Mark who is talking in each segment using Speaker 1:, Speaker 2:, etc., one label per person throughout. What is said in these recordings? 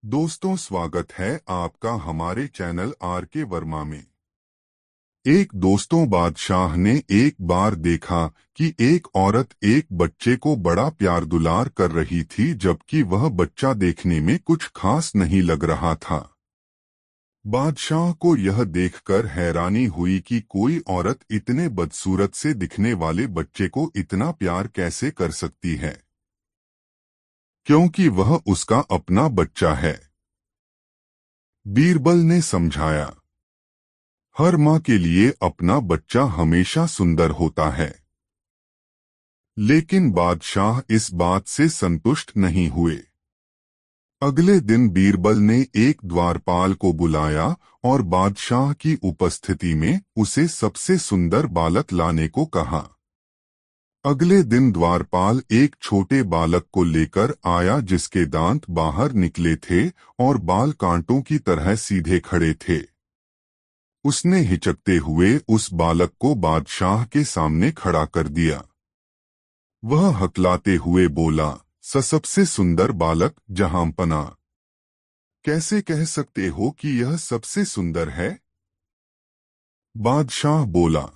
Speaker 1: दोस्तों, स्वागत है आपका हमारे चैनल आर के वर्मा में। एक दोस्तों बादशाह ने एक बार देखा कि एक औरत एक बच्चे को बड़ा प्यार दुलार कर रही थी, जबकि वह बच्चा देखने में कुछ खास नहीं लग रहा था। बादशाह को यह देखकर हैरानी हुई कि कोई औरत इतने बदसूरत से दिखने वाले बच्चे को इतना प्यार कैसे कर सकती है, क्योंकि वह उसका अपना बच्चा है। बीरबल ने समझाया, हर माँ के लिए अपना बच्चा हमेशा सुंदर होता है। लेकिन बादशाह इस बात से संतुष्ट नहीं हुए। अगले दिन बीरबल ने एक द्वारपाल को बुलाया और बादशाह की उपस्थिति में उसे सबसे सुंदर बालक लाने को कहा। अगले दिन द्वारपाल एक छोटे बालक को लेकर आया जिसके दांत बाहर निकले थे और बाल कांटों की तरह सीधे खड़े थे। उसने हिचकते हुए उस बालक को बादशाह के सामने खड़ा कर दिया। वह हकलाते हुए बोला, सबसे सुंदर बालक जहांपना, कैसे कह सकते हो कि यह सबसे सुंदर है? बादशाह बोला,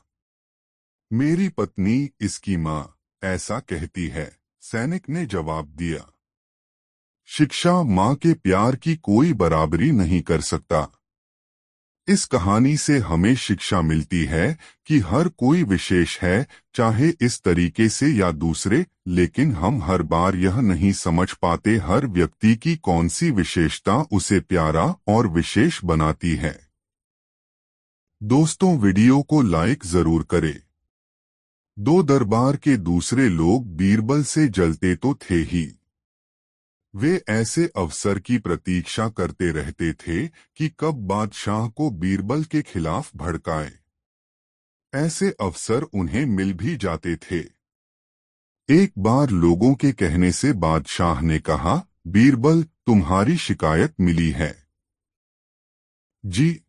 Speaker 1: मेरी पत्नी, इसकी माँ, ऐसा कहती है। सैनिक ने जवाब दिया, शिक्षा माँ के प्यार की कोई बराबरी नहीं कर सकता। इस कहानी से हमें शिक्षा मिलती है कि हर कोई विशेष है, चाहे इस तरीके से या दूसरे, लेकिन हम हर बार यह नहीं समझ पाते हर व्यक्ति की कौन सी विशेषता उसे प्यारा और विशेष बनाती है। दोस्तों, वीडियो को लाइक जरूर करें। दो दरबार के दूसरे लोग बीरबल से जलते तो थे ही, वे ऐसे अवसर की प्रतीक्षा करते रहते थे कि कब बादशाह को बीरबल के खिलाफ भड़काए। ऐसे अवसर उन्हें मिल भी जाते थे। एक बार लोगों के कहने से बादशाह ने कहा, बीरबल, तुम्हारी शिकायत मिली है। जी,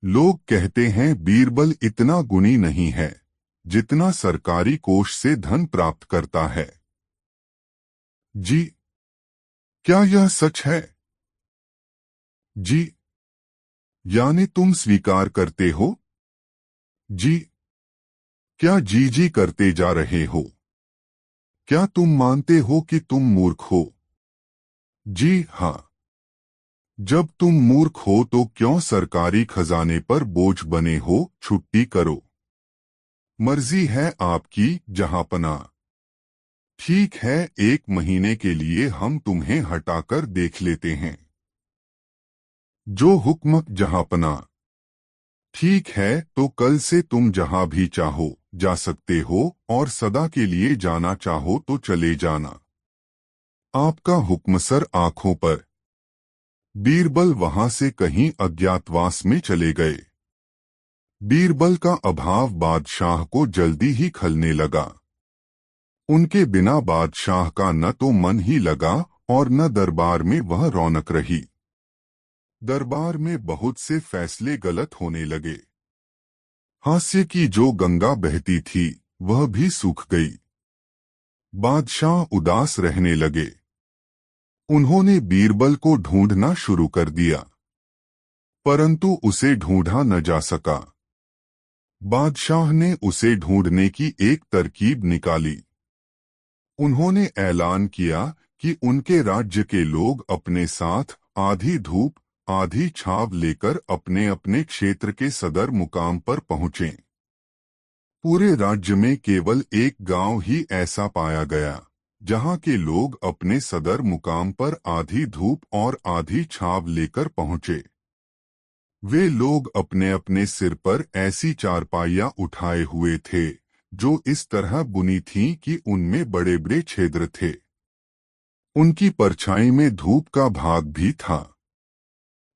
Speaker 1: लोग कहते हैं बीरबल इतना गुणी नहीं है जितना सरकारी कोष से धन प्राप्त करता है। जी, क्या यह सच है? जी, यानी तुम स्वीकार करते हो? जी, क्या जी जी करते जा रहे हो? क्या तुम मानते हो कि तुम मूर्ख हो? जी हाँ। जब तुम मूर्ख हो तो क्यों सरकारी खजाने पर बोझ बने हो? छुट्टी करो। मर्जी है आपकी, जहांपना। ठीक है, 1 महीने के लिए हम तुम्हें हटाकर देख लेते हैं। जो हुक्म, जहांपना। ठीक है, तो कल से तुम जहां भी चाहो जा सकते हो और सदा के लिए जाना चाहो तो चले जाना। आपका हुक्म सर, आंखों पर। बीरबल वहां से कहीं अज्ञातवास में चले गए। बीरबल का अभाव बादशाह को जल्दी ही खलने लगा। उनके बिना बादशाह का न तो मन ही लगा और न दरबार में वह रौनक रही। दरबार में बहुत से फैसले गलत होने लगे। हास्य की जो गंगा बहती थी वह भी सूख गई। बादशाह उदास रहने लगे। उन्होंने बीरबल को ढूंढना शुरू कर दिया, परंतु उसे ढूंढा न जा सका। बादशाह ने उसे ढूंढने की एक तरकीब निकाली। उन्होंने ऐलान किया कि उनके राज्य के लोग अपने साथ आधी धूप आधी छाव लेकर अपने अपने क्षेत्र के सदर मुकाम पर पहुंचें। पूरे राज्य में केवल एक गांव ही ऐसा पाया गया जहां के लोग अपने सदर मुकाम पर आधी धूप और आधी छाव लेकर पहुंचे। वे लोग अपने अपने सिर पर ऐसी चारपाइयां उठाए हुए थे जो इस तरह बुनी थीं कि उनमें बड़े बड़े छिद्र थे। उनकी परछाई में धूप का भाग भी था।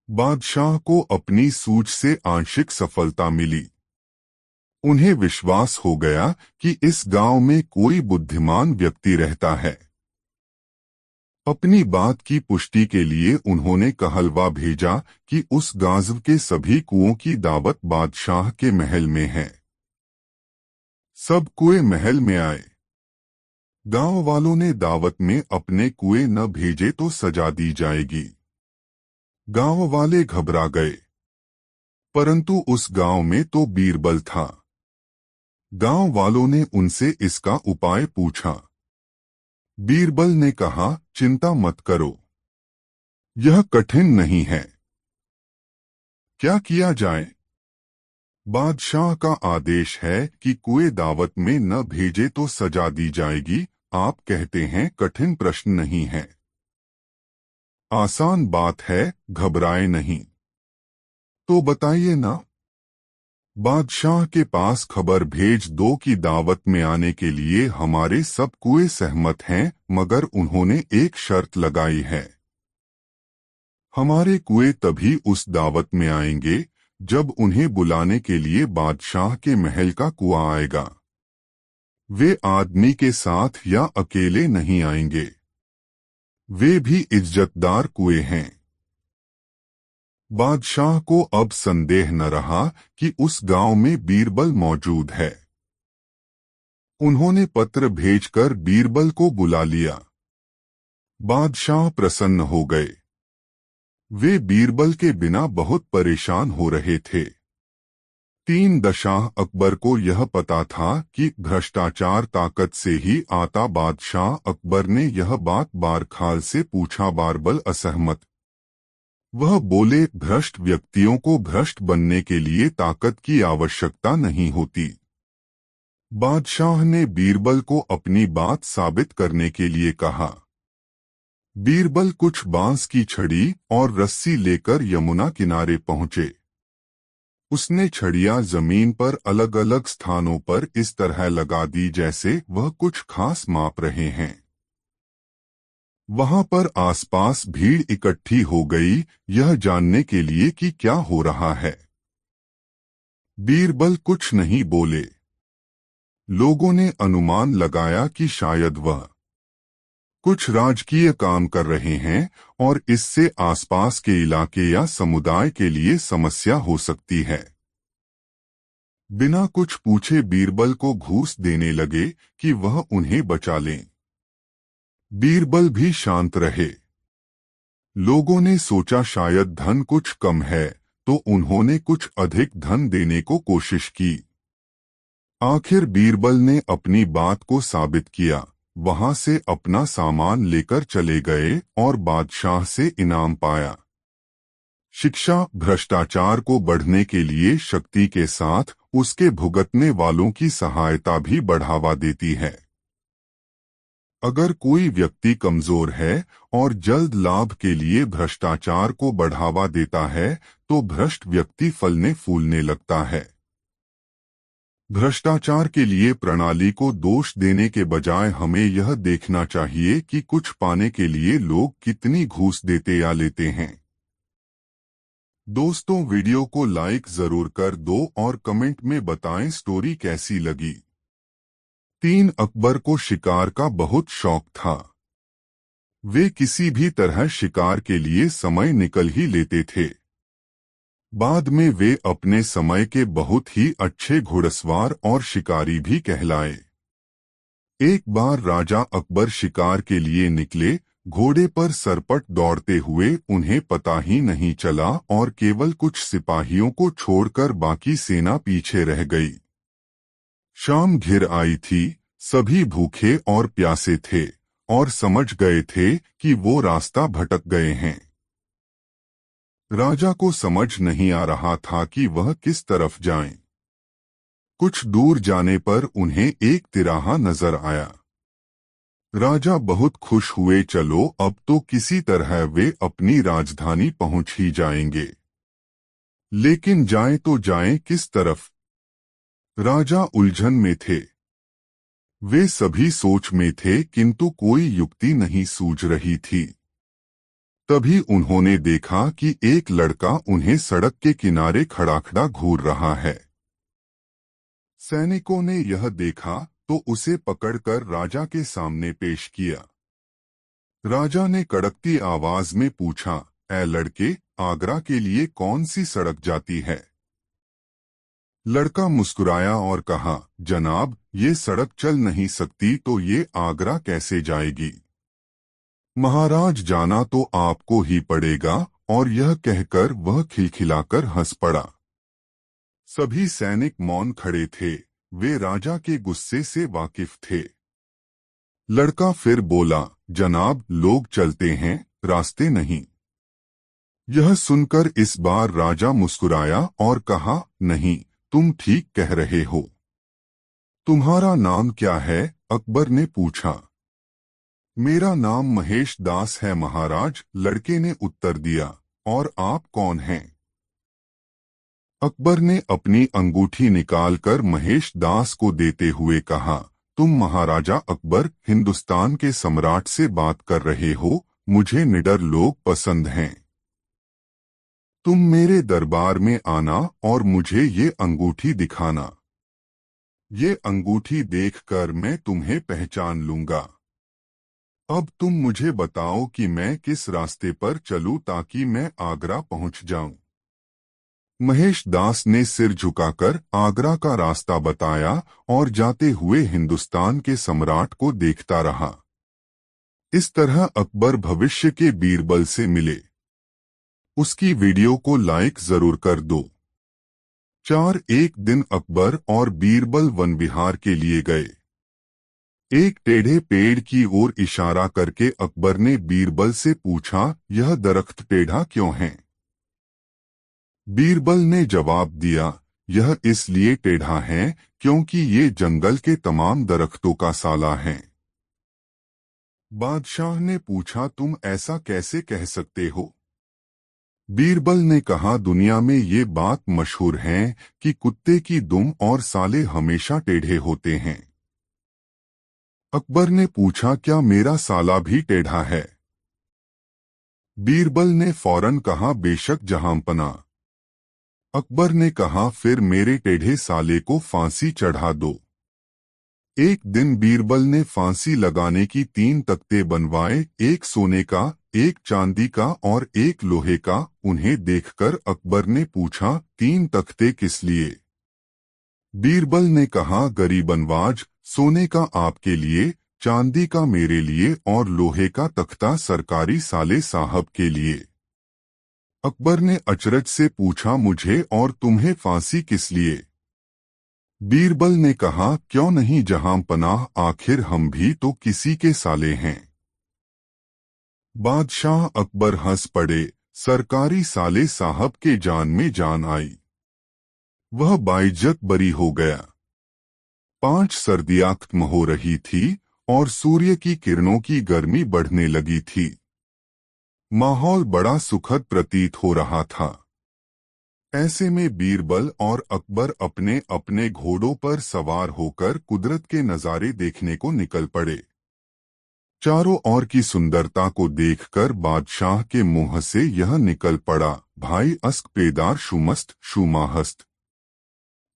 Speaker 1: बादशाह को अपनी सूझ से आंशिक सफलता मिली। उन्हें विश्वास हो गया कि इस गांव में कोई बुद्धिमान व्यक्ति रहता है। अपनी बात की पुष्टि के लिए उन्होंने कहलवा भेजा कि उस गाज़व के सभी कुओं की दावत बादशाह के महल में है। सब कुएं महल में आए। गांव वालों ने दावत में अपने कुएं न भेजे तो सजा दी जाएगी। गांव वाले घबरा गए, परंतु उस गांव में तो बीरबल था। गांव वालों ने उनसे इसका उपाय पूछा। बीरबल ने कहा, चिंता मत करो, यह कठिन नहीं है। क्या किया जाए? बादशाह का आदेश है कि कुएं दावत में न भेजे तो सजा दी जाएगी। आप कहते हैं कठिन प्रश्न नहीं है। आसान बात है, घबराए नहीं। तो बताइए ना। बादशाह के पास खबर भेज दो कि दावत में आने के लिए हमारे सब कुएं सहमत हैं, मगर उन्होंने एक शर्त लगाई है। हमारे कुएं तभी उस दावत में आएंगे जब उन्हें बुलाने के लिए बादशाह के महल का कुआं आएगा। वे आदमी के साथ या अकेले नहीं आएंगे। वे भी इज्जतदार कुएं हैं। बादशाह को अब संदेह न रहा कि उस गांव में बीरबल मौजूद है। उन्होंने पत्र भेजकर बीरबल को बुला लिया। बादशाह प्रसन्न हो गए। वे बीरबल के बिना बहुत परेशान हो रहे थे। शाह अकबर को यह पता था कि भ्रष्टाचार ताकत से ही आता। बादशाह अकबर ने यह बात बारखाल से पूछा। बीरबल असहमत। वह बोले, भ्रष्ट व्यक्तियों को भ्रष्ट बनने के लिए ताकत की आवश्यकता नहीं होती। बादशाह ने बीरबल को अपनी बात साबित करने के लिए कहा। बीरबल कुछ बांस की छड़ी और रस्सी लेकर यमुना किनारे पहुंचे। उसने छड़ियां जमीन पर अलग अलग स्थानों पर इस तरह लगा दी जैसे वह कुछ खास माप रहे हैं। वहां पर आसपास भीड़ इकट्ठी हो गई, यह जानने के लिए कि क्या हो रहा है। बीरबल कुछ नहीं बोले। लोगों ने अनुमान लगाया कि शायद वह कुछ राजकीय काम कर रहे हैं और इससे आसपास के इलाके या समुदाय के लिए समस्या हो सकती है। बिना कुछ पूछे बीरबल को घूस देने लगे कि वह उन्हें बचा लें। बीरबल भी शांत रहे। लोगों ने सोचा शायद धन कुछ कम है, तो उन्होंने कुछ अधिक धन देने को कोशिश की। आखिर बीरबल ने अपनी बात को साबित किया। वहां से अपना सामान लेकर चले गए और बादशाह से इनाम पाया। शिक्षा भ्रष्टाचार को बढ़ने के लिए शक्ति के साथ उसके भुगतने वालों की सहायता भी बढ़ावा देती है। अगर कोई व्यक्ति कमजोर है और जल्द लाभ के लिए भ्रष्टाचार को बढ़ावा देता है, तो भ्रष्ट व्यक्ति फलने फूलने लगता है। भ्रष्टाचार के लिए प्रणाली को दोष देने के बजाय हमें यह देखना चाहिए कि कुछ पाने के लिए लोग कितनी घूस देते या लेते हैं। दोस्तों, वीडियो को लाइक जरूर कर दो और कमेंट में बताएं स्टोरी कैसी लगी। अकबर को शिकार का बहुत शौक था। वे किसी भी तरह शिकार के लिए समय निकल ही लेते थे। बाद में वे अपने समय के बहुत ही अच्छे घुड़सवार और शिकारी भी कहलाए। एक बार राजा अकबर शिकार के लिए निकले। घोड़े पर सरपट दौड़ते हुए उन्हें पता ही नहीं चला और केवल कुछ सिपाहियों को छोड़कर बाकी सेना पीछे रह गई। शाम घिर आई थी। सभी भूखे और प्यासे थे और समझ गए थे कि वो रास्ता भटक गए हैं। राजा को समझ नहीं आ रहा था कि वह किस तरफ जाएं। कुछ दूर जाने पर उन्हें एक तिराहा नजर आया। राजा बहुत खुश हुए। चलो, अब तो किसी तरह वे अपनी राजधानी पहुंच ही जाएंगे। लेकिन जाएं तो जाएं किस तरफ? राजा उलझन में थे। वे सभी सोच में थे, किंतु कोई युक्ति नहीं सूझ रही थी। तभी उन्होंने देखा कि एक लड़का उन्हें सड़क के किनारे खड़ा घूर रहा है। सैनिकों ने यह देखा तो उसे पकड़कर राजा के सामने पेश किया। राजा ने कड़कती आवाज में पूछा, ऐ लड़के, आगरा के लिए कौन सी सड़क जाती है? लड़का मुस्कुराया और कहा, जनाब, ये सड़क चल नहीं सकती तो ये आगरा कैसे जाएगी? महाराज, जाना तो आपको ही पड़ेगा और यह कहकर वह खिलखिलाकर हंस पड़ा। सभी सैनिक मौन खड़े थे, वे राजा के गुस्से से वाकिफ थे। लड़का फिर बोला, जनाब, लोग चलते हैं, रास्ते नहीं। यह सुनकर इस बार राजा मुस्कुराया और कहा, नहीं, तुम ठीक कह रहे हो। तुम्हारा नाम क्या है? अकबर ने पूछा। मेरा नाम महेश दास है महाराज, लड़के ने उत्तर दिया। और आप कौन हैं? अकबर ने अपनी अंगूठी निकालकर महेश दास को देते हुए कहा, तुम महाराजा अकबर, हिंदुस्तान के सम्राट से बात कर रहे हो। मुझे निडर लोग पसंद हैं। तुम मेरे दरबार में आना और मुझे ये अंगूठी दिखाना। ये अंगूठी देखकर मैं तुम्हें पहचान लूंगा। अब तुम मुझे बताओ कि मैं किस रास्ते पर चलूं ताकि मैं आगरा पहुंच जाऊं। महेश दास ने सिर झुकाकर आगरा का रास्ता बताया और जाते हुए हिंदुस्तान के सम्राट को देखता रहा। इस तरह अकबर भविष्य के बीरबल से मिले। उसकी वीडियो को लाइक जरूर कर दो। 4 एक दिन अकबर और बीरबल वन विहार के लिए गए। एक टेढ़े पेड़ की ओर इशारा करके अकबर ने बीरबल से पूछा, यह दरख्त टेढ़ा क्यों है? बीरबल ने जवाब दिया, यह इसलिए टेढ़ा है क्योंकि ये जंगल के तमाम दरख्तों का साला है। बादशाह ने पूछा, तुम ऐसा कैसे कह सकते हो? बीरबल ने कहा, दुनिया में ये बात मशहूर है कि कुत्ते की दुम और साले हमेशा टेढ़े होते हैं। अकबर ने पूछा, क्या मेरा साला भी टेढ़ा है? बीरबल ने फौरन कहा, बेशक जहांपना। अकबर ने कहा, फिर मेरे टेढ़े साले को फांसी चढ़ा दो। एक दिन बीरबल ने फांसी लगाने की 3 तख्ते बनवाए, एक सोने का, एक चांदी का और एक लोहे का। उन्हें देखकर अकबर ने पूछा, 3 तख्ते किस लिए? बीरबल ने कहा, गरीबनवाज, सोने का आपके लिए, चांदी का मेरे लिए और लोहे का तख्ता सरकारी साले साहब के लिए। अकबर ने अचरज से पूछा, मुझे और तुम्हें फांसी किस लिए? बीरबल ने कहा, क्यों नहीं जहां पनाह, आखिर हम भी तो किसी के साले हैं। बादशाह अकबर हंस पड़े। सरकारी साले साहब के जान में जान आई। वह बाइज्जत बरी हो गया। 5 सर्दियां खत्म हो रही थी और सूर्य की किरणों की गर्मी बढ़ने लगी थी। माहौल बड़ा सुखद प्रतीत हो रहा था। ऐसे में बीरबल और अकबर अपने अपने घोड़ों पर सवार होकर कुदरत के नज़ारे देखने को निकल पड़े। चारों ओर की सुंदरता को देखकर बादशाह के मुंह से यह निकल पड़ा, भाई अस्क पेदार शुमस्त शुमाहस्त।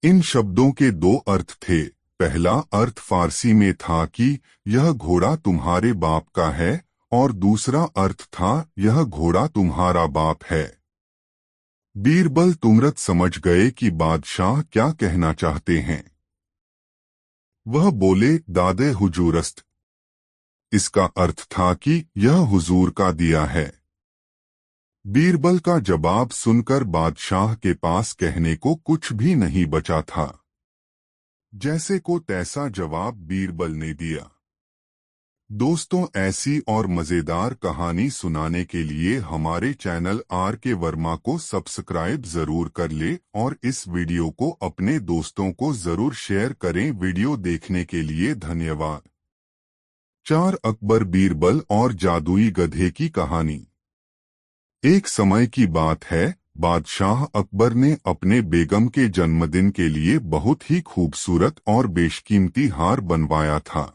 Speaker 1: इन शब्दों के 2 अर्थ थे। पहला अर्थ फारसी में था कि यह घोड़ा तुम्हारे बाप का है और दूसरा अर्थ था, यह घोड़ा तुम्हारा बाप है। बीरबल तुरंत समझ गए कि बादशाह क्या कहना चाहते हैं। वह बोले, दादे हुजूरस्त। इसका अर्थ था कि यह हुजूर का दिया है। बीरबल का जवाब सुनकर बादशाह के पास कहने को कुछ भी नहीं बचा था। जैसे को तैसा जवाब बीरबल ने दिया। दोस्तों, ऐसी और मज़ेदार कहानी सुनाने के लिए हमारे चैनल RK वर्मा को सब्सक्राइब जरूर कर ले और इस वीडियो को अपने दोस्तों को जरूर शेयर करें। वीडियो देखने के लिए धन्यवाद। 4 अकबर बीरबल और जादुई गधे की कहानी। एक समय की बात है, बादशाह अकबर ने अपने बेगम के जन्मदिन के लिए बहुत ही खूबसूरत और बेशकीमती हार बनवाया था।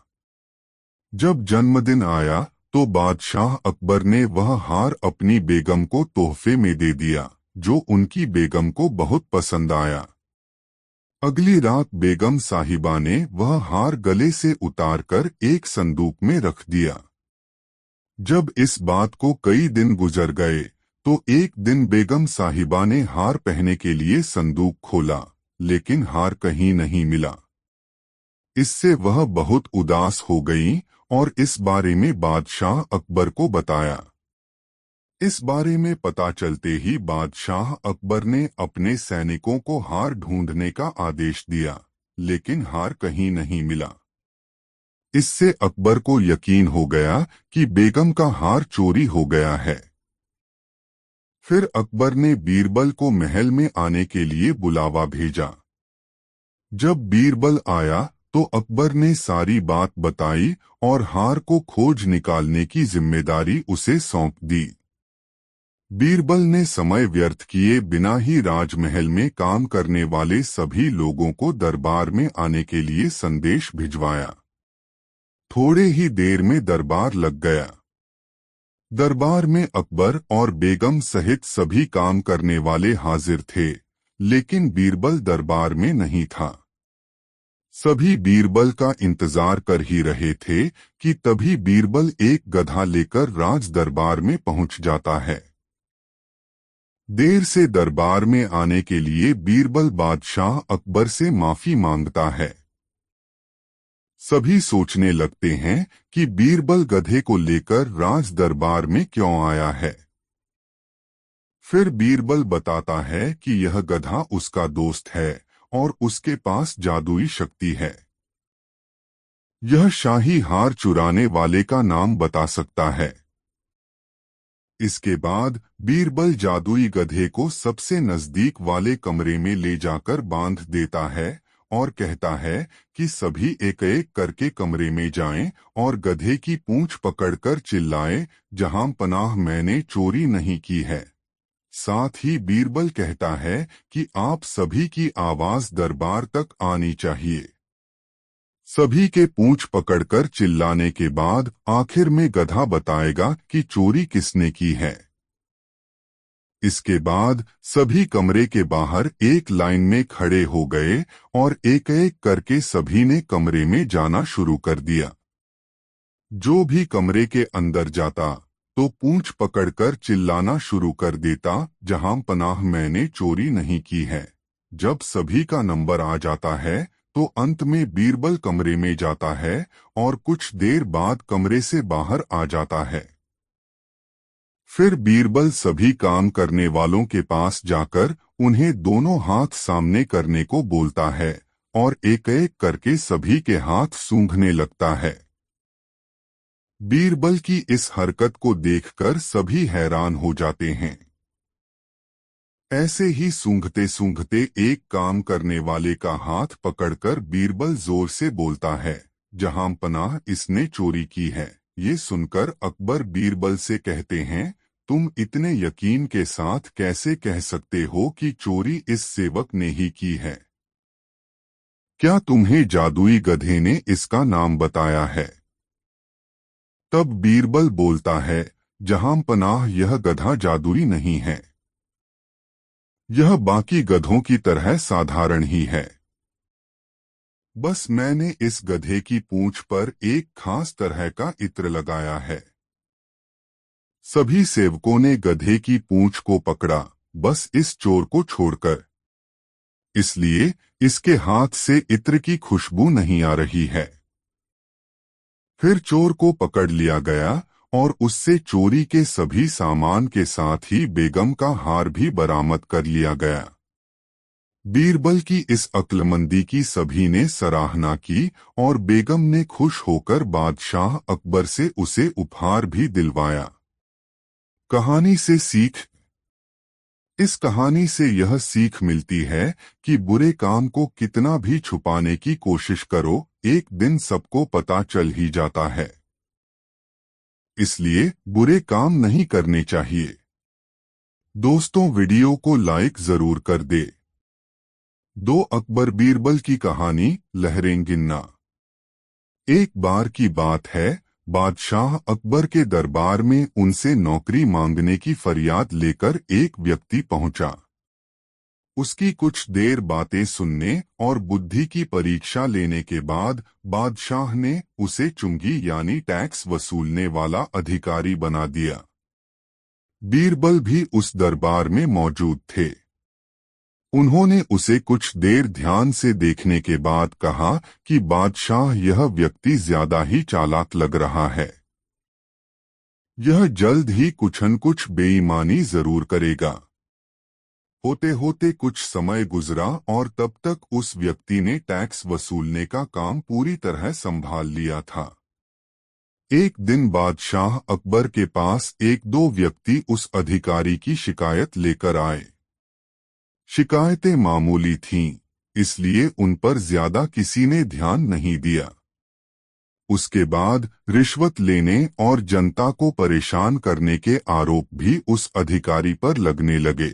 Speaker 1: जब जन्मदिन आया तो बादशाह अकबर ने वह हार अपनी बेगम को तोहफे में दे दिया, जो उनकी बेगम को बहुत पसंद आया। अगली रात बेगम साहिबा ने वह हार गले से उतारकर एक संदूक में रख दिया। जब इस बात को कई दिन गुजर गए तो एक दिन बेगम साहिबा ने हार पहनने के लिए संदूक खोला, लेकिन हार कहीं नहीं मिला। इससे वह बहुत उदास हो गईं और इस बारे में बादशाह अकबर को बताया। इस बारे में पता चलते ही बादशाह अकबर ने अपने सैनिकों को हार ढूंढने का आदेश दिया, लेकिन हार कहीं नहीं मिला। इससे अकबर को यकीन हो गया कि बेगम का हार चोरी हो गया है। फिर अकबर ने बीरबल को महल में आने के लिए बुलावा भेजा। जब बीरबल आया तो अकबर ने सारी बात बताई और हार को खोज निकालने की जिम्मेदारी उसे सौंप दी। बीरबल ने समय व्यर्थ किए बिना ही राजमहल में काम करने वाले सभी लोगों को दरबार में आने के लिए संदेश भिजवाया। थोड़े ही देर में दरबार लग गया। दरबार में अकबर और बेगम सहित सभी काम करने वाले हाजिर थे, लेकिन बीरबल दरबार में नहीं था। सभी बीरबल का इंतजार कर ही रहे थे कि तभी बीरबल एक गधा लेकर राज दरबार में पहुंच जाता है। देर से दरबार में आने के लिए बीरबल बादशाह अकबर से माफी मांगता है। सभी सोचने लगते हैं कि बीरबल गधे को लेकर राज दरबार में क्यों आया है। फिर बीरबल बताता है कि यह गधा उसका दोस्त है और उसके पास जादुई शक्ति है। यह शाही हार चुराने वाले का नाम बता सकता है। इसके बाद बीरबल जादुई गधे को सबसे नजदीक वाले कमरे में ले जाकर बांध देता है और कहता है कि सभी एक एक करके कमरे में जाएं और गधे की पूंछ पकड़कर चिल्लाएं, जहां पनाह मैंने चोरी नहीं की है। साथ ही बीरबल कहता है कि आप सभी की आवाज दरबार तक आनी चाहिए। सभी के पूंछ पकड़कर चिल्लाने के बाद आखिर में गधा बताएगा कि चोरी किसने की है। इसके बाद सभी कमरे के बाहर एक लाइन में खड़े हो गए और एक एक करके सभी ने कमरे में जाना शुरू कर दिया। जो भी कमरे के अंदर जाता तो पूंछ पकड़कर चिल्लाना शुरू कर देता, जहां पनाह मैंने चोरी नहीं की है। जब सभी का नंबर आ जाता है तो अंत में बीरबल कमरे में जाता है और कुछ देर बाद कमरे से बाहर आ जाता है। फिर बीरबल सभी काम करने वालों के पास जाकर उन्हें दोनों हाथ सामने करने को बोलता है और एक एक करके सभी के हाथ सूंघने लगता है। बीरबल की इस हरकत को देखकर सभी हैरान हो जाते हैं। ऐसे ही सूंघते सूंघते एक काम करने वाले का हाथ पकड़कर बीरबल जोर से बोलता है, जहां पनाह इसने चोरी की है। ये सुनकर अकबर बीरबल से कहते हैं, तुम इतने यकीन के साथ कैसे कह सकते हो कि चोरी इस सेवक ने ही की है? क्या तुम्हें जादुई गधे ने इसका नाम बताया है? तब बीरबल बोलता है, जहां पनाह यह गधा जादुई नहीं है। यह बाकी गधों की तरह साधारण ही है। बस मैंने इस गधे की पूंछ पर एक खास तरह का इत्र लगाया है। सभी सेवकों ने गधे की पूंछ को पकड़ा, बस इस चोर को छोड़कर। इसलिए इसके हाथ से इत्र की खुशबू नहीं आ रही है। फिर चोर को पकड़ लिया गया और उससे चोरी के सभी सामान के साथ ही बेगम का हार भी बरामद कर लिया गया। बीरबल की इस अक्लमंदी की सभी ने सराहना की और बेगम ने खुश होकर बादशाह अकबर से उसे उपहार भी दिलवाया। कहानी से सीख। इस कहानी से यह सीख मिलती है कि बुरे काम को कितना भी छुपाने की कोशिश करो, एक दिन सबको पता चल ही जाता है। इसलिए बुरे काम नहीं करने चाहिए। दोस्तों, वीडियो को लाइक जरूर कर दे। 2 अकबर बीरबल की कहानी, लहरें गिनना। एक बार की बात है, बादशाह अकबर के दरबार में उनसे नौकरी मांगने की फरियाद लेकर एक व्यक्ति पहुंचा। उसकी कुछ देर बातें सुनने और बुद्धि की परीक्षा लेने के बाद बादशाह ने उसे चुंगी यानी टैक्स वसूलने वाला अधिकारी बना दिया। बीरबल भी उस दरबार में मौजूद थे। उन्होंने उसे कुछ देर ध्यान से देखने के बाद कहा कि बादशाह, यह व्यक्ति ज्यादा ही चालाक लग रहा है। यह जल्द ही कुछ न कुछ बेईमानी जरूर करेगा। होते होते कुछ समय गुजरा और तब तक उस व्यक्ति ने टैक्स वसूलने का काम पूरी तरह संभाल लिया था। एक दिन बादशाह अकबर के पास एक दो व्यक्ति उस अधिकारी की शिकायत लेकर आए। शिकायतें मामूली थीं, इसलिए उन पर ज्यादा किसी ने ध्यान नहीं दिया। उसके बाद रिश्वत लेने और जनता को परेशान करने के आरोप भी उस अधिकारी पर लगने लगे।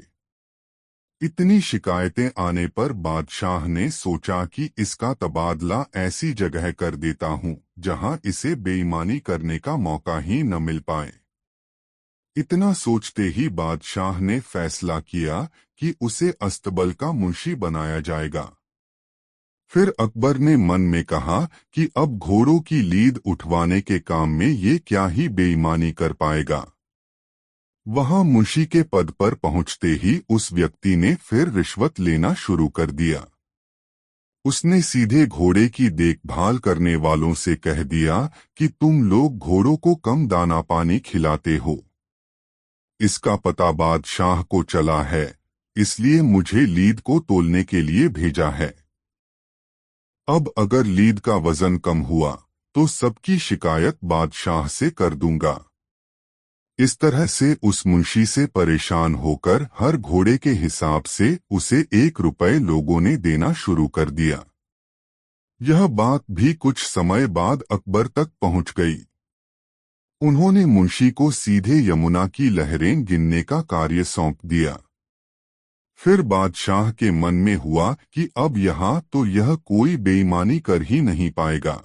Speaker 1: इतनी शिकायतें आने पर बादशाह ने सोचा कि इसका तबादला ऐसी जगह कर देता हूं जहां इसे बेईमानी करने का मौका ही न मिल पाए। इतना सोचते ही बादशाह ने फैसला किया कि उसे अस्तबल का मुंशी बनाया जाएगा। फिर अकबर ने मन में कहा कि अब घोड़ों की लीद उठवाने के काम में ये क्या ही बेईमानी कर पाएगा। वहां मुंशी के पद पर पहुंचते ही उस व्यक्ति ने फिर रिश्वत लेना शुरू कर दिया। उसने सीधे घोड़े की देखभाल करने वालों से कह दिया कि तुम लोग घोड़ों को कम दाना पानी खिलाते हो। इसका पता बादशाह को चला है, इसलिए मुझे लीद को तोलने के लिए भेजा है। अब अगर लीद का वजन कम हुआ तो सबकी शिकायत बादशाह से कर दूंगा। इस तरह से उस मुंशी से परेशान होकर हर घोड़े के हिसाब से उसे 1 रुपए लोगों ने देना शुरू कर दिया। यह बात भी कुछ समय बाद अकबर तक पहुंच गई। उन्होंने मुंशी को सीधे यमुना की लहरें गिनने का कार्य सौंप दिया। फिर बादशाह के मन में हुआ कि अब यहाँ तो यह कोई बेईमानी कर ही नहीं पाएगा।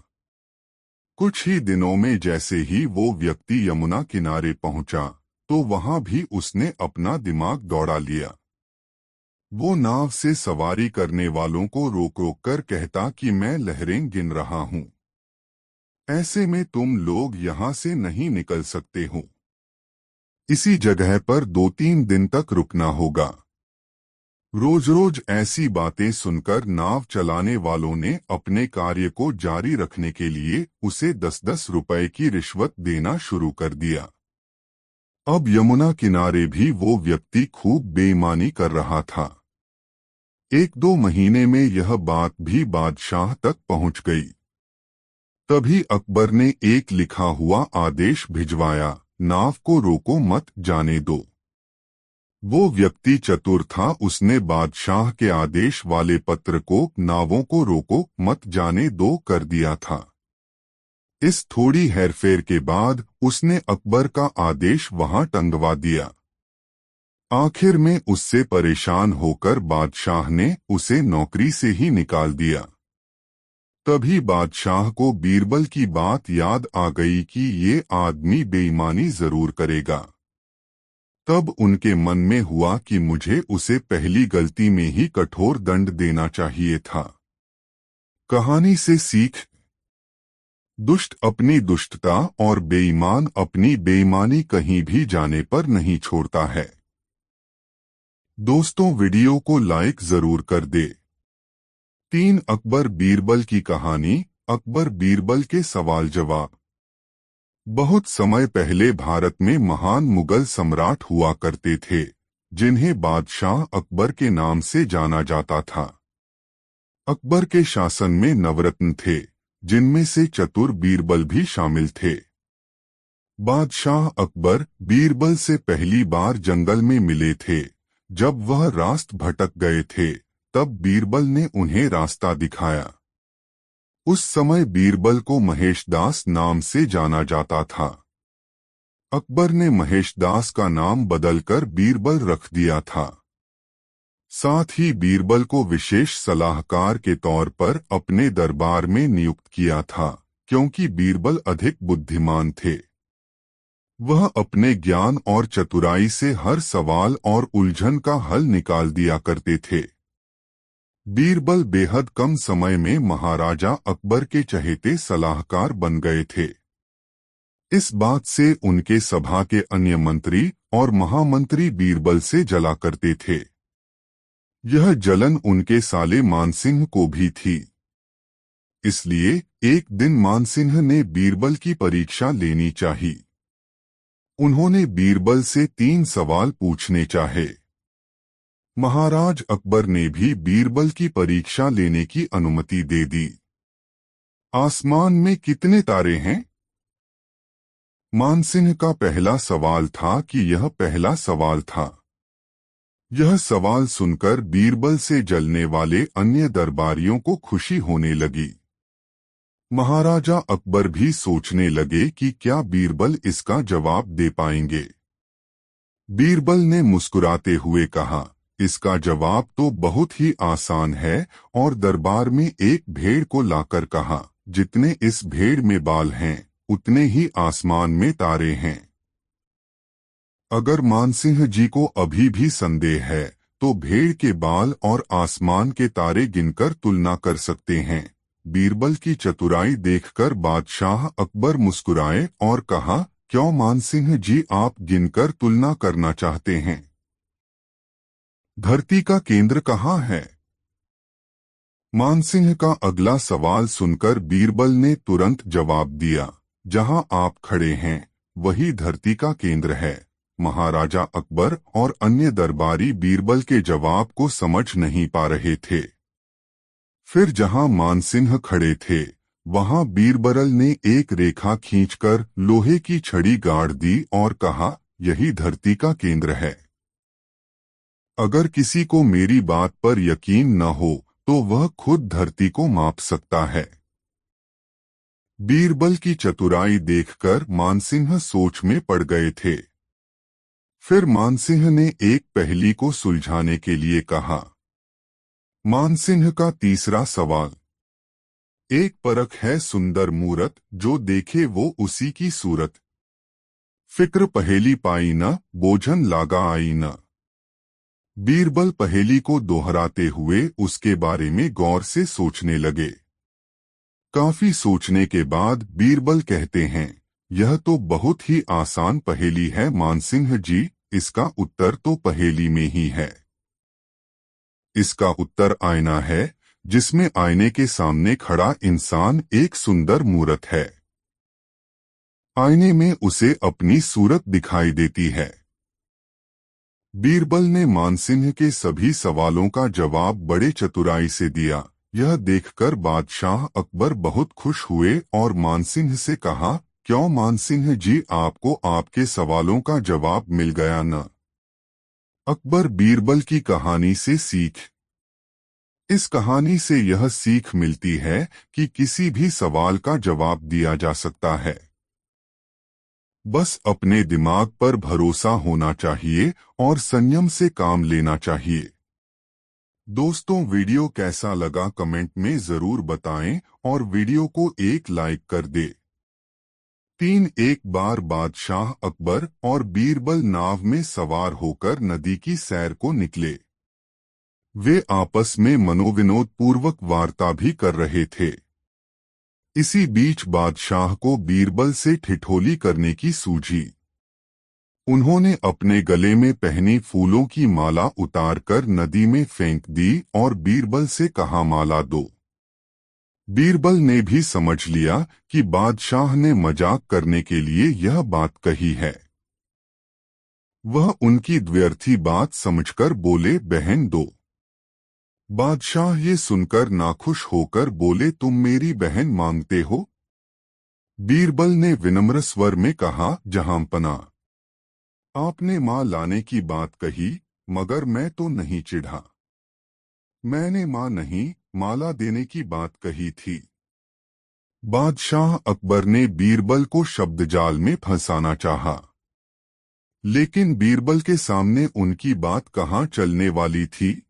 Speaker 1: कुछ ही दिनों में जैसे ही वो व्यक्ति यमुना किनारे पहुंचा तो वहां भी उसने अपना दिमाग दौड़ा लिया। वो नाव से सवारी करने वालों को रोक रोक कर कहता कि मैं लहरें गिन रहा हूं, ऐसे में तुम लोग यहाँ से नहीं निकल सकते हो। इसी जगह पर 2-3 दिन तक रुकना होगा। रोज रोज ऐसी बातें सुनकर नाव चलाने वालों ने अपने कार्य को जारी रखने के लिए उसे 10-10 रुपए की रिश्वत देना शुरू कर दिया। अब यमुना किनारे भी वो व्यक्ति खूब बेईमानी कर रहा था। 1-2 महीने में यह बात भी बादशाह तक पहुंच गई। तभी अकबर ने एक लिखा हुआ आदेश भिजवाया, नाव को रोको मत जाने दो। वो व्यक्ति चतुर था, उसने बादशाह के आदेश वाले पत्र को नावों को रोको मत जाने दो कर दिया था। इस थोड़ी हेरफेर के बाद उसने अकबर का आदेश वहां टंगवा दिया। आखिर में उससे परेशान होकर बादशाह ने उसे नौकरी से ही निकाल दिया। तभी बादशाह को बीरबल की बात याद आ गई कि ये आदमी बेईमानी जरूर करेगा। तब उनके मन में हुआ कि मुझे उसे पहली गलती में ही कठोर दंड देना चाहिए था। कहानी से सीख, दुष्ट अपनी दुष्टता और बेईमान अपनी बेईमानी कहीं भी जाने पर नहीं छोड़ता है। दोस्तों, वीडियो को लाइक जरूर कर दे। 3 अकबर बीरबल की कहानी, अकबर बीरबल के सवाल जवाब। बहुत समय पहले भारत में महान मुगल सम्राट हुआ करते थे, जिन्हें बादशाह अकबर के नाम से जाना जाता था। अकबर के शासन में नवरत्न थे, जिनमें से चतुर बीरबल भी शामिल थे। बादशाह अकबर बीरबल से पहली बार जंगल में मिले थे। जब वह रास्त भटक गए थे, तब बीरबल ने उन्हें रास्ता दिखाया। उस समय बीरबल को महेशदास नाम से जाना जाता था। अकबर ने महेशदास का नाम बदलकर बीरबल रख दिया था। साथ ही बीरबल को विशेष सलाहकार के तौर पर अपने दरबार में नियुक्त किया था, क्योंकि बीरबल अधिक बुद्धिमान थे। वह अपने ज्ञान और चतुराई से हर सवाल और उलझन का हल निकाल दिया करते थे। बीरबल बेहद कम समय में महाराजा अकबर के चहेते सलाहकार बन गए थे। इस बात से उनके सभा के अन्य मंत्री और महामंत्री बीरबल से जला करते थे। यह जलन उनके साले मानसिंह को भी थी। इसलिए एक दिन मानसिंह ने बीरबल की परीक्षा लेनी चाहिए। उन्होंने बीरबल से 3 सवाल पूछने चाहे। महाराज अकबर ने भी बीरबल की परीक्षा लेने की अनुमति दे दी। आसमान में कितने तारे हैं? मानसिंह का पहला सवाल था कि यह पहला सवाल था। यह सवाल सुनकर बीरबल से जलने वाले अन्य दरबारियों को खुशी होने लगी। महाराजा अकबर भी सोचने लगे कि क्या बीरबल इसका जवाब दे पाएंगे। बीरबल ने मुस्कुराते हुए कहा, इसका जवाब तो बहुत ही आसान है, और दरबार में एक भेड़ को लाकर कहा, जितने इस भेड़ में बाल हैं उतने ही आसमान में तारे हैं। अगर मानसिंह जी को अभी भी संदेह है तो भेड़ के बाल और आसमान के तारे गिनकर तुलना कर सकते हैं। बीरबल की चतुराई देखकर बादशाह अकबर मुस्कुराए और कहा, क्यों मानसिंह जी, आप गिनकर तुलना करना चाहते हैं? धरती का केंद्र कहाँ है? मानसिंह का अगला सवाल सुनकर बीरबल ने तुरंत जवाब दिया, जहां आप खड़े हैं वही धरती का केंद्र है। महाराजा अकबर और अन्य दरबारी बीरबल के जवाब को समझ नहीं पा रहे थे। फिर जहां मानसिंह खड़े थे वहां बीरबल ने एक रेखा खींचकर लोहे की छड़ी गाड़ दी और कहा, यही धरती का केंद्र है। अगर किसी को मेरी बात पर यकीन न हो तो वह खुद धरती को माप सकता है। बीरबल की चतुराई देखकर मानसिंह सोच में पड़ गए थे। फिर मानसिंह ने एक पहेली को सुलझाने के लिए कहा। मानसिंह का तीसरा सवाल, एक परख है सुंदर मूरत, जो देखे वो उसी की सूरत। फिक्र पहेली पाई न, बोझन लागा आई न। बीरबल पहेली को दोहराते हुए उसके बारे में गौर से सोचने लगे। काफी सोचने के बाद बीरबल कहते हैं, यह तो बहुत ही आसान पहेली है मानसिंह जी, इसका उत्तर तो पहेली में ही है। इसका उत्तर आईना है, जिसमें आईने के सामने खड़ा इंसान एक सुंदर मूरत है। आईने में उसे अपनी सूरत दिखाई देती है। बीरबल ने मानसिंह के सभी सवालों का जवाब बड़े चतुराई से दिया। यह देखकर बादशाह अकबर बहुत खुश हुए और मानसिंह से कहा, क्यों मानसिंह जी, आपको आपके सवालों का जवाब मिल गया न? अकबर बीरबल की कहानी से सीख। इस कहानी से यह सीख मिलती है कि किसी भी सवाल का जवाब दिया जा सकता है। बस अपने दिमाग पर भरोसा होना चाहिए और संयम से काम लेना चाहिए। दोस्तों, वीडियो कैसा लगा कमेंट में जरूर बताएं और वीडियो को एक लाइक कर दे। 3 एक बार बादशाह अकबर और बीरबल नाव में सवार होकर नदी की सैर को निकले। वे आपस में मनोविनोद पूर्वक वार्ता भी कर रहे थे। इसी बीच बादशाह को बीरबल से ठिठोली करने की सूझी। उन्होंने अपने गले में पहनी फूलों की माला उतारकर नदी में फेंक दी और बीरबल से कहा, माला दो। बीरबल ने भी समझ लिया कि बादशाह ने मजाक करने के लिए यह बात कही है। वह उनकी द्व्यर्थी बात समझकर बोले, बहन दो। बादशाह ये सुनकर नाखुश होकर बोले, तुम मेरी बहन मांगते हो? बीरबल ने विनम्र स्वर में कहा, जहांपना, आपने मां लाने की बात कही, मगर मैं तो नहीं चिढ़ा। मैंने मां नहीं, माला देने की बात कही थी। बादशाह अकबर ने बीरबल को शब्दजाल में फंसाना चाहा, लेकिन बीरबल के सामने उनकी बात कहाँ चलने वाली थी।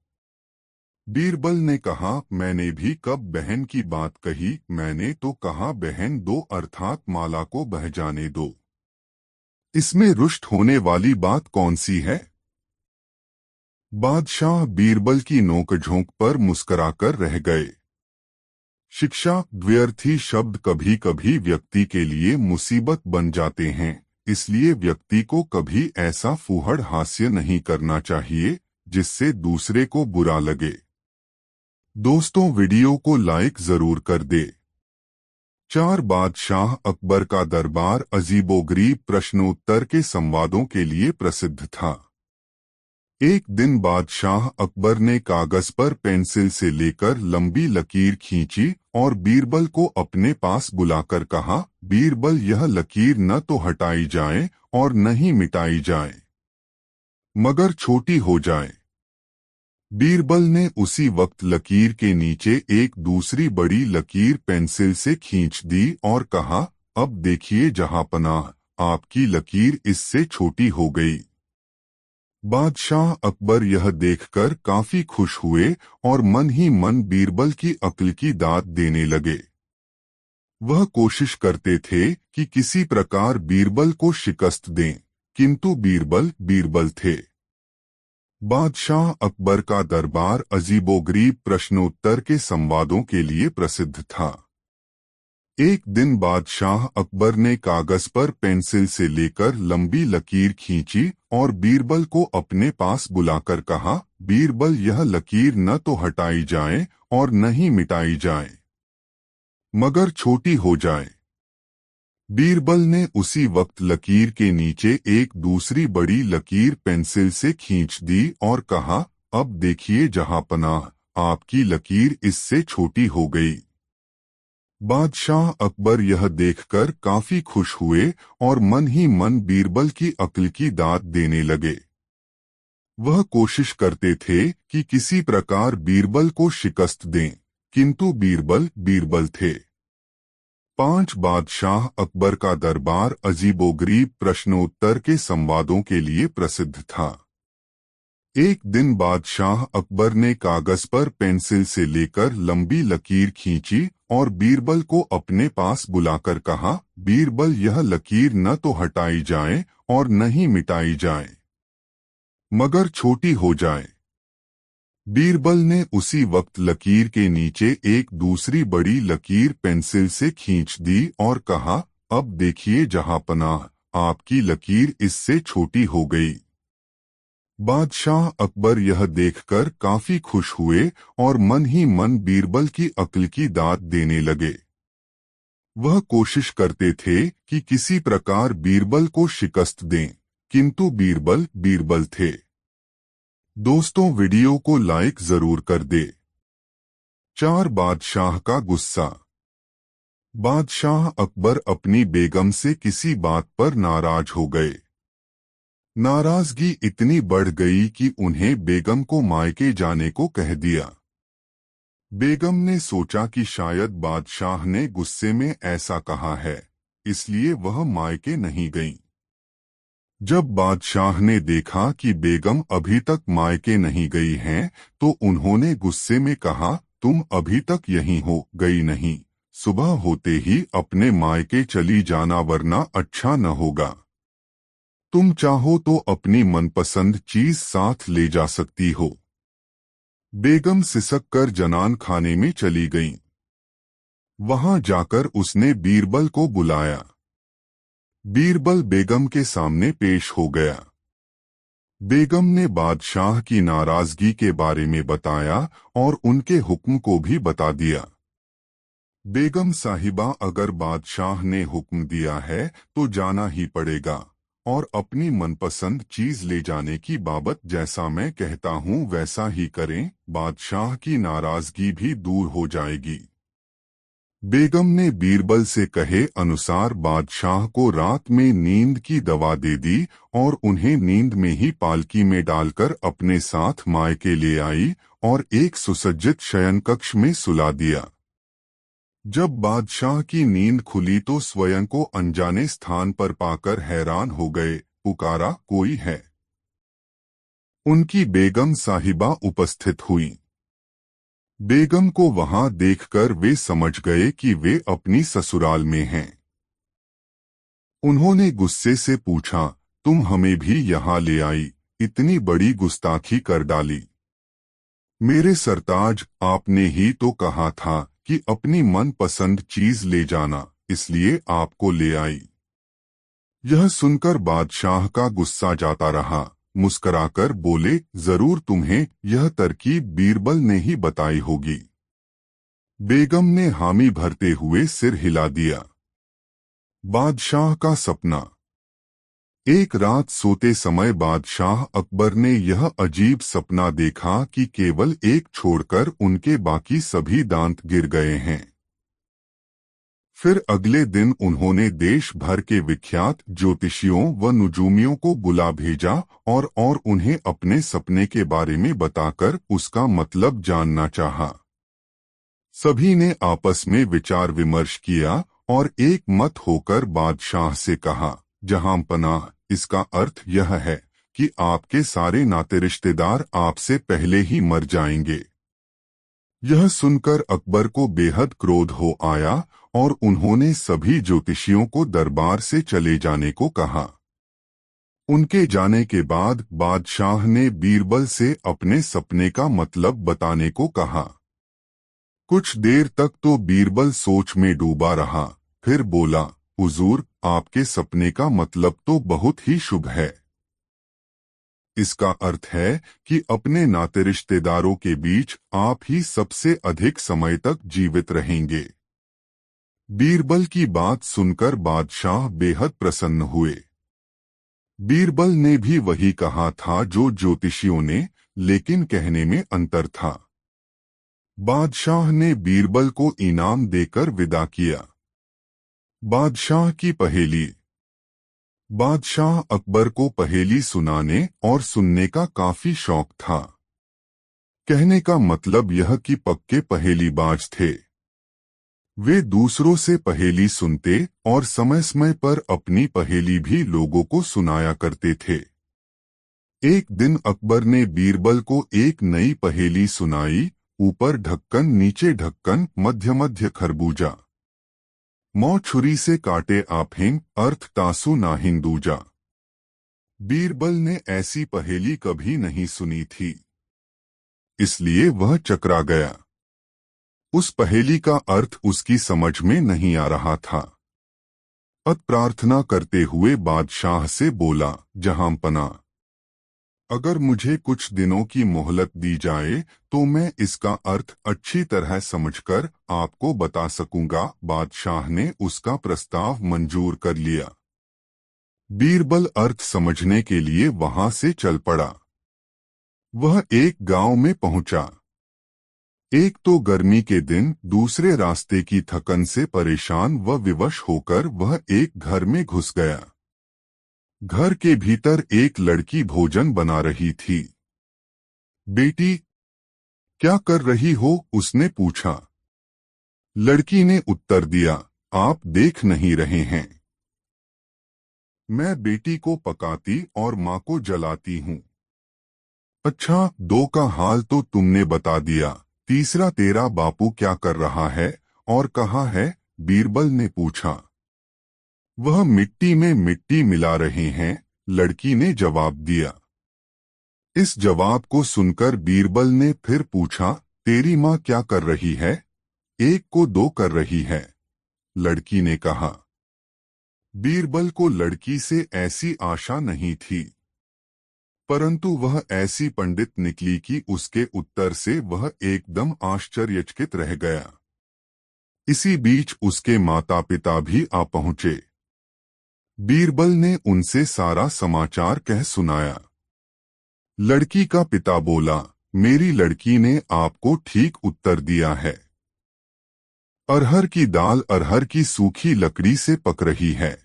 Speaker 1: बीरबल ने कहा, मैंने भी कब बहन की बात कही, मैंने तो कहा बहन दो, अर्थात माला को बह जाने दो। इसमें रुष्ट होने वाली बात कौन सी है? बादशाह बीरबल की नोकझोंक पर मुस्कुराकर रह गए। शिक्षा, द्व्यर्थी शब्द कभी कभी व्यक्ति के लिए मुसीबत बन जाते हैं, इसलिए व्यक्ति को कभी ऐसा फूहड़ हास्य नहीं करना चाहिए जिससे दूसरे को बुरा लगे। दोस्तों, वीडियो को लाइक जरूर कर दे। 4 बादशाह अकबर का दरबार अजीबोगरीब प्रश्नोत्तर के संवादों के लिए प्रसिद्ध था। एक दिन बादशाह अकबर ने कागज पर पेंसिल से लेकर लंबी लकीर खींची और बीरबल को अपने पास बुलाकर कहा, बीरबल, यह लकीर न तो हटाई जाए और न ही मिटाई जाए, मगर छोटी हो जाए। बीरबल ने उसी वक्त लकीर के नीचे एक दूसरी बड़ी लकीर पेंसिल से खींच दी और कहा, अब देखिए जहांपनाह, आपकी लकीर इससे छोटी हो गई। बादशाह अकबर यह देखकर काफी खुश हुए और मन ही मन बीरबल की अक्ल की दाद देने लगे। वह कोशिश करते थे कि किसी प्रकार बीरबल को शिकस्त दें, किंतु बीरबल बीरबल थे। बादशाह अकबर का दरबार अजीबोगरीब प्रश्नोत्तर के संवादों के लिए प्रसिद्ध था। एक दिन बादशाह अकबर ने कागज पर पेंसिल से लेकर लंबी लकीर खींची और बीरबल को अपने पास बुलाकर कहा, बीरबल, यह लकीर न तो हटाई जाए और न ही मिटाई जाए, मगर छोटी हो जाए। बीरबल ने उसी वक्त लकीर के नीचे एक दूसरी बड़ी लकीर पेंसिल से खींच दी और कहा, अब देखिए जहांपनाह, आपकी लकीर इससे छोटी हो गई। बादशाह अकबर यह देखकर काफी खुश हुए और मन ही मन बीरबल की अक्ल की दाद देने लगे। वह कोशिश करते थे कि किसी प्रकार बीरबल को शिकस्त दें, किंतु बीरबल बीरबल थे। 5 बादशाह अकबर का दरबार अजीबोगरीब प्रश्नोत्तर के संवादों के लिए प्रसिद्ध था। एक दिन बादशाह अकबर ने कागज पर पेंसिल से लेकर लंबी लकीर खींची और बीरबल को अपने पास बुलाकर कहा, बीरबल, यह लकीर न तो हटाई जाए और न ही मिटाई जाए, मगर छोटी हो जाए। बीरबल ने उसी वक्त लकीर के नीचे एक दूसरी बड़ी लकीर पेंसिल से खींच दी और कहा, अब देखिए जहांपनाह, आपकी लकीर इससे छोटी हो गई। बादशाह अकबर यह देखकर काफी खुश हुए और मन ही मन बीरबल की अक्ल की दाद देने लगे। वह कोशिश करते थे कि किसी प्रकार बीरबल को शिकस्त दें, किंतु बीरबल बीरबल थे। दोस्तों, वीडियो को लाइक जरूर कर दे। 4 बादशाह का गुस्सा। बादशाह अकबर अपनी बेगम से किसी बात पर नाराज हो गए। नाराजगी इतनी बढ़ गई कि उन्हें बेगम को मायके जाने को कह दिया। बेगम ने सोचा कि शायद बादशाह ने गुस्से में ऐसा कहा है, इसलिए वह मायके नहीं गईं। जब बादशाह ने देखा कि बेगम अभी तक मायके नहीं गई हैं, तो उन्होंने गुस्से में कहा, तुम अभी तक यहीं हो गई नहीं, सुबह होते ही अपने मायके चली जाना, वरना अच्छा न होगा। तुम चाहो तो अपनी मनपसंद चीज साथ ले जा सकती हो। बेगम सिसक कर जनान खाने में चली गईं। वहां जाकर उसने बीरबल को बुलाया। बीरबल बेगम के सामने पेश हो गया। बेगम ने बादशाह की नाराजगी के बारे में बताया और उनके हुक्म को भी बता दिया। बेगम साहिबा, अगर बादशाह ने हुक्म दिया है तो जाना ही पड़ेगा, और अपनी मनपसंद चीज ले जाने की बाबत जैसा मैं कहता हूँ वैसा ही करें, बादशाह की नाराजगी भी दूर हो जाएगी। बेगम ने बीरबल से कहे अनुसार बादशाह को रात में नींद की दवा दे दी और उन्हें नींद में ही पालकी में डालकर अपने साथ मायके ले आई और एक सुसज्जित शयन कक्ष में सुला दिया। जब बादशाह की नींद खुली तो स्वयं को अनजाने स्थान पर पाकर हैरान हो गए। पुकारा, कोई है? उनकी बेगम साहिबा उपस्थित हुई। बेगम को वहां देखकर वे समझ गए कि वे अपनी ससुराल में हैं। उन्होंने गुस्से से पूछा, तुम हमें भी यहाँ ले आई, इतनी बड़ी गुस्ताखी कर डाली। मेरे सरताज, आपने ही तो कहा था कि अपनी मनपसंद चीज ले जाना, इसलिए आपको ले आई। यह सुनकर बादशाह का गुस्सा जाता रहा। मुस्कराकर बोले, जरूर तुम्हें यह तरकीब बीरबल ने ही बताई होगी। बेगम ने हामी भरते हुए सिर हिला दिया। बादशाह का सपना। एक रात सोते समय बादशाह अकबर ने यह अजीब सपना देखा कि केवल एक छोड़कर उनके बाकी सभी दांत गिर गए हैं। फिर अगले दिन उन्होंने देश भर के विख्यात ज्योतिषियों व नुजूमियों को बुला भेजा और उन्हें अपने सपने के बारे में बताकर उसका मतलब जानना चाहा। सभी ने आपस में विचार विमर्श किया और एक मत होकर बादशाह से कहा, जहांपनाह, इसका अर्थ यह है कि आपके सारे नाते रिश्तेदार आपसे पहले ही मर जाएंगे। यह सुनकर अकबर को बेहद क्रोध हो आया और उन्होंने सभी ज्योतिषियों को दरबार से चले जाने को कहा। उनके जाने के बाद बादशाह ने बीरबल से अपने सपने का मतलब बताने को कहा। कुछ देर तक तो बीरबल सोच में डूबा रहा, फिर बोला, हुजूर, आपके सपने का मतलब तो बहुत ही शुभ है। इसका अर्थ है कि अपने नाते रिश्तेदारों के बीच आप ही सबसे अधिक समय तक जीवित रहेंगे। बीरबल की बात सुनकर बादशाह बेहद प्रसन्न हुए। बीरबल ने भी वही कहा था जो ज्योतिषियों ने, लेकिन कहने में अंतर था। बादशाह ने बीरबल को इनाम देकर विदा किया। बादशाह की पहेली। बादशाह अकबर को पहेली सुनाने और सुनने का काफी शौक था। कहने का मतलब यह कि पक्के पहेलीबाज थे। वे दूसरों से पहेली सुनते और समय समय पर अपनी पहेली भी लोगों को सुनाया करते थे। एक दिन अकबर ने बीरबल को एक नई पहेली सुनाई, ऊपर ढक्कन नीचे ढक्कन मध्य मध्य खरबूजा। मौ छुरी से काटे आफिंग, अर्थ तासु ना हिंदूजा। बीरबल ने ऐसी पहेली कभी नहीं सुनी थी, इसलिए वह चकरा गया। उस पहेली का अर्थ उसकी समझ में नहीं आ रहा था। अत प्रार्थना करते हुए बादशाह से बोला, जहांपना, अगर मुझे कुछ दिनों की मोहलत दी जाए तो मैं इसका अर्थ अच्छी तरह समझकर आपको बता सकूंगा। बादशाह ने उसका प्रस्ताव मंजूर कर लिया। बीरबल अर्थ समझने के लिए वहां से चल पड़ा। वह एक गांव में पहुंचा। एक तो गर्मी के दिन, दूसरे रास्ते की थकन से परेशान व विवश होकर वह एक घर में घुस गया। घर के भीतर एक लड़की भोजन बना रही थी। बेटी, क्या कर रही हो? उसने पूछा। लड़की ने उत्तर दिया, आप देख नहीं रहे हैं, मैं बेटी को पकाती और माँ को जलाती हूँ। अच्छा, दो का हाल तो तुमने बता दिया, तीसरा तेरा बापू क्या कर रहा है और कहाँ है? बीरबल ने पूछा। वह मिट्टी में मिट्टी मिला रहे हैं, लड़की ने जवाब दिया। इस जवाब को सुनकर बीरबल ने फिर पूछा, तेरी माँ क्या कर रही है? एक को दो कर रही है, लड़की ने कहा। बीरबल को लड़की से ऐसी आशा नहीं थी, परंतु वह ऐसी पंडित निकली कि उसके उत्तर से वह एकदम आश्चर्यचकित रह गया। इसी बीच उसके माता पिता भी आ पहुंचे। बीरबल ने उनसे सारा समाचार कह सुनाया। लड़की का पिता बोला, मेरी लड़की ने आपको ठीक उत्तर दिया है। अरहर की दाल अरहर की सूखी लकड़ी से पक रही है।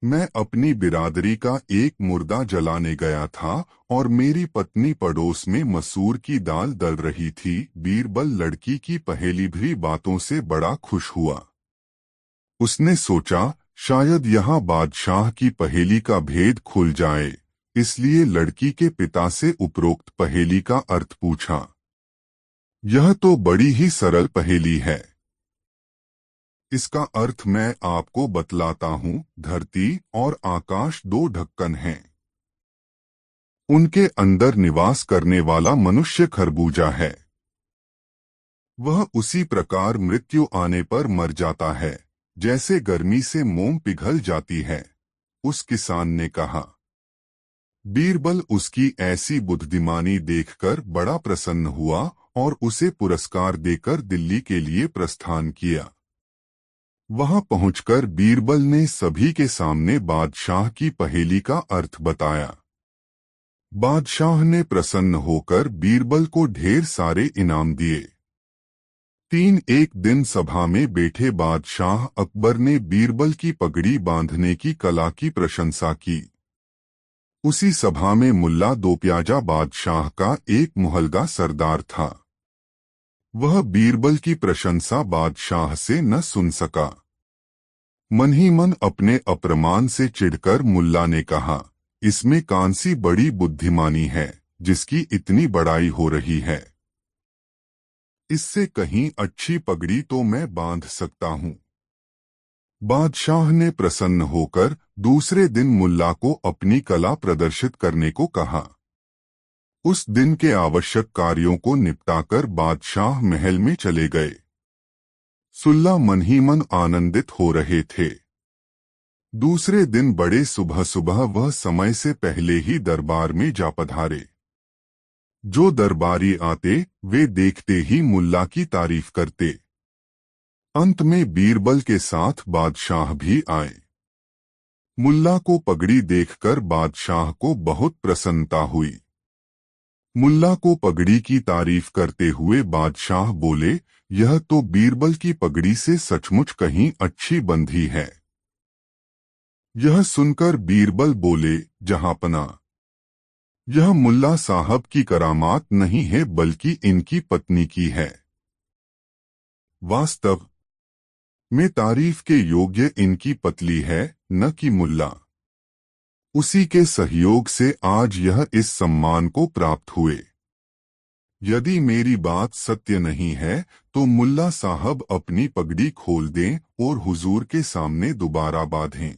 Speaker 1: मैं अपनी बिरादरी का एक मुर्दा जलाने गया था और मेरी पत्नी पड़ोस में मसूर की दाल दल रही थी। बीरबल लड़की की पहेली भरी बातों से बड़ा खुश हुआ। उसने सोचा, शायद यहाँ बादशाह की पहेली का भेद खुल जाए, इसलिए लड़की के पिता से उपरोक्त पहेली का अर्थ पूछा। यह तो बड़ी ही सरल पहेली है। इसका अर्थ मैं आपको बतलाता हूँ। धरती और आकाश दो ढक्कन हैं। उनके अंदर निवास करने वाला मनुष्य खरबूजा है। वह उसी प्रकार मृत्यु आने पर मर जाता है, जैसे गर्मी से मोम पिघल जाती है। उस किसान ने कहा। बीरबल उसकी ऐसी बुद्धिमानी देखकर बड़ा प्रसन्न हुआ और उसे पुरस्कार देकर दिल्ली के लिए प्रस्थान किया। वहां पहुंचकर बीरबल ने सभी के सामने बादशाह की पहेली का अर्थ बताया। बादशाह ने प्रसन्न होकर बीरबल को ढेर सारे इनाम दिए। एक दिन सभा में बैठे बादशाह अकबर ने बीरबल की पगड़ी बांधने की कला की प्रशंसा की। उसी सभा में मुल्ला दोप्याजा बादशाह का एक मुहल्गा सरदार था। वह बीरबल की प्रशंसा बादशाह से न सुन सका। मन ही मन अपने अप्रमाण से चिढ़कर मुल्ला ने कहा, इसमें कौन सी बड़ी बुद्धिमानी है जिसकी इतनी बड़ाई हो रही है। इससे कहीं अच्छी पगड़ी तो मैं बांध सकता हूँ। बादशाह ने प्रसन्न होकर दूसरे दिन मुल्ला को अपनी कला प्रदर्शित करने को कहा। उस दिन के आवश्यक कार्यों को निपटाकर बादशाह महल में चले गए। सुल्ला मन ही मन आनंदित हो रहे थे। दूसरे दिन बड़े सुबह सुबह वह समय से पहले ही दरबार में जा पधारे। जो दरबारी आते वे देखते ही मुल्ला की तारीफ करते। अंत में बीरबल के साथ बादशाह भी आए। मुल्ला को पगड़ी देखकर बादशाह को बहुत प्रसन्नता हुई। मुल्ला को पगड़ी की तारीफ करते हुए बादशाह बोले, यह तो बीरबल की पगड़ी से सचमुच कहीं अच्छी बंधी है। यह सुनकर बीरबल बोले, जहांपना, यह मुल्ला साहब की करामात नहीं है बल्कि इनकी पत्नी की है। वास्तव में तारीफ के योग्य इनकी पतली है, न कि मुल्ला। उसी के सहयोग से आज यह इस सम्मान को प्राप्त हुए। यदि मेरी बात सत्य नहीं है तो मुल्ला साहब अपनी पगड़ी खोल दें और हुजूर के सामने दोबारा बांधें।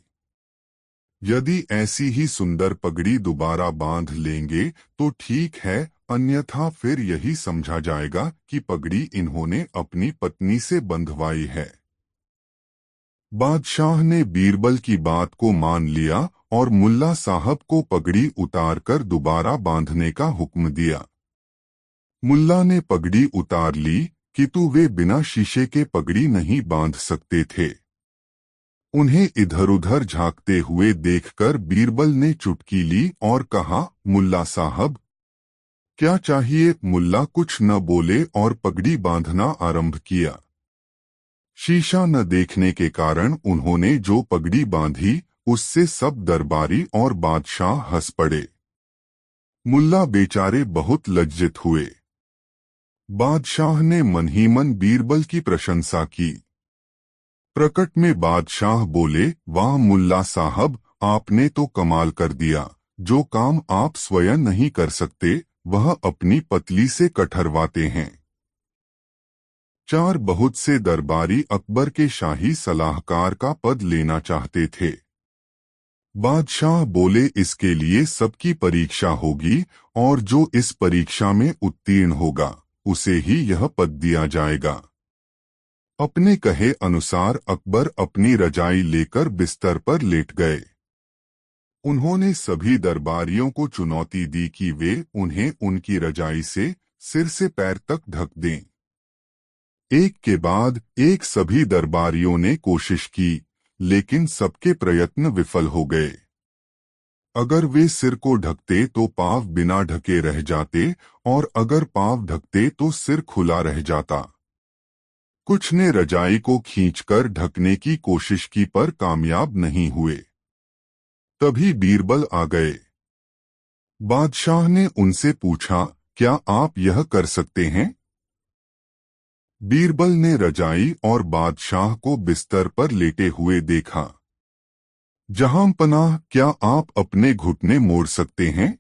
Speaker 1: यदि ऐसी ही सुंदर पगड़ी दोबारा बांध लेंगे तो ठीक है, अन्यथा फिर यही समझा जाएगा कि पगड़ी इन्होंने अपनी पत्नी से बंधवाई है। बादशाह ने बीरबल की बात को मान लिया और मुल्ला साहब को पगड़ी उतारकर दोबारा बांधने का हुक्म दिया। मुल्ला ने पगड़ी उतार ली, किंतु वे बिना शीशे के पगड़ी नहीं बांध सकते थे। उन्हें इधर उधर झांकते हुए देखकर बीरबल ने चुटकी ली और कहा, मुल्ला साहब क्या चाहिए। मुल्ला कुछ न बोले और पगड़ी बांधना आरंभ किया। शीशा न देखने के कारण उन्होंने जो पगड़ी बांधी उससे सब दरबारी और बादशाह हंस पड़े। मुल्ला बेचारे बहुत लज्जित हुए। बादशाह ने मन ही मन बीरबल की प्रशंसा की। प्रकट में बादशाह बोले, वाह मुल्ला साहब, आपने तो कमाल कर दिया। जो काम आप स्वयं नहीं कर सकते वह अपनी पतली से कठरवाते हैं। बहुत से दरबारी अकबर के शाही सलाहकार का पद लेना चाहते थे। बादशाह बोले, इसके लिए सबकी परीक्षा होगी और जो इस परीक्षा में उत्तीर्ण होगा उसे ही यह पद दिया जाएगा। अपने कहे अनुसार अकबर अपनी रजाई लेकर बिस्तर पर लेट गए। उन्होंने सभी दरबारियों को चुनौती दी कि वे उन्हें उनकी रजाई से सिर से पैर तक ढक दें। एक के बाद एक सभी दरबारियों ने कोशिश की, लेकिन सबके प्रयत्न विफल हो गए। अगर वे सिर को ढकते तो पाँव बिना ढके रह जाते और अगर पाँव ढकते तो सिर खुला रह जाता। कुछ ने रजाई को खींचकर ढकने की कोशिश की पर कामयाब नहीं हुए। तभी बीरबल आ गए। बादशाह ने उनसे पूछा, क्या आप यह कर सकते हैं? बीरबल ने रजाई और बादशाह को बिस्तर पर लेटे हुए देखा। जहांपनाह, क्या आप अपने घुटने मोड़ सकते हैं?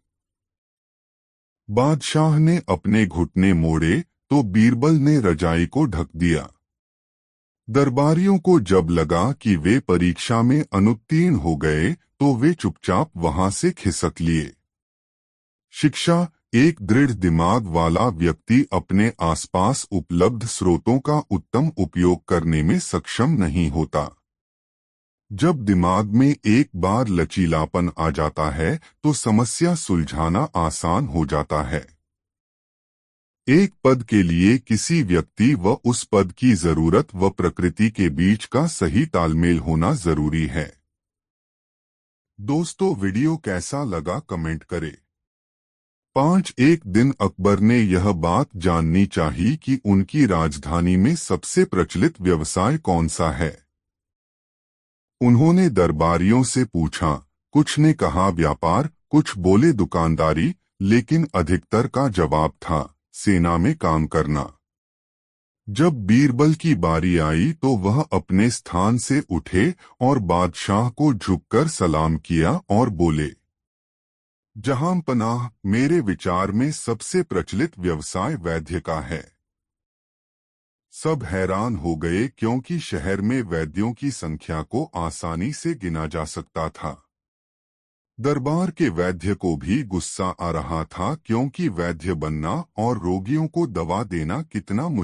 Speaker 1: बादशाह ने अपने घुटने मोड़े तो बीरबल ने रजाई को ढक दिया। दरबारियों को जब लगा कि वे परीक्षा में अनुत्तीर्ण हो गए तो वे चुपचाप वहां से खिसक लिए। शिक्षा, एक दृढ़ दिमाग वाला व्यक्ति अपने आसपास उपलब्ध स्रोतों का उत्तम उपयोग करने में सक्षम नहीं होता। जब दिमाग में एक बार लचीलापन आ जाता है तो समस्या सुलझाना आसान हो जाता है। एक पद के लिए किसी व्यक्ति व उस पद की जरूरत व प्रकृति के बीच का सही तालमेल होना जरूरी है। दोस्तों, वीडियो कैसा लगा कमेंट करें। 5 एक दिन अकबर ने यह बात जाननी चाहिए कि उनकी राजधानी में सबसे प्रचलित व्यवसाय कौन सा है। उन्होंने दरबारियों से पूछा। कुछ ने कहा व्यापार, कुछ बोले दुकानदारी, लेकिन अधिकतर का जवाब था सेना में काम करना। जब बीरबल की बारी आई तो वह अपने स्थान से उठे और बादशाह को झुककर सलाम किया और बोले, जहां पनाह, मेरे विचार में सबसे प्रचलित व्यवसाय वैद्य का है। सब हैरान हो गए क्योंकि शहर में वैद्यों की संख्या को आसानी से गिना जा सकता था। दरबार के वैद्य को भी गुस्सा आ रहा था क्योंकि वैद्य बनना और रोगियों को दवा देना कितना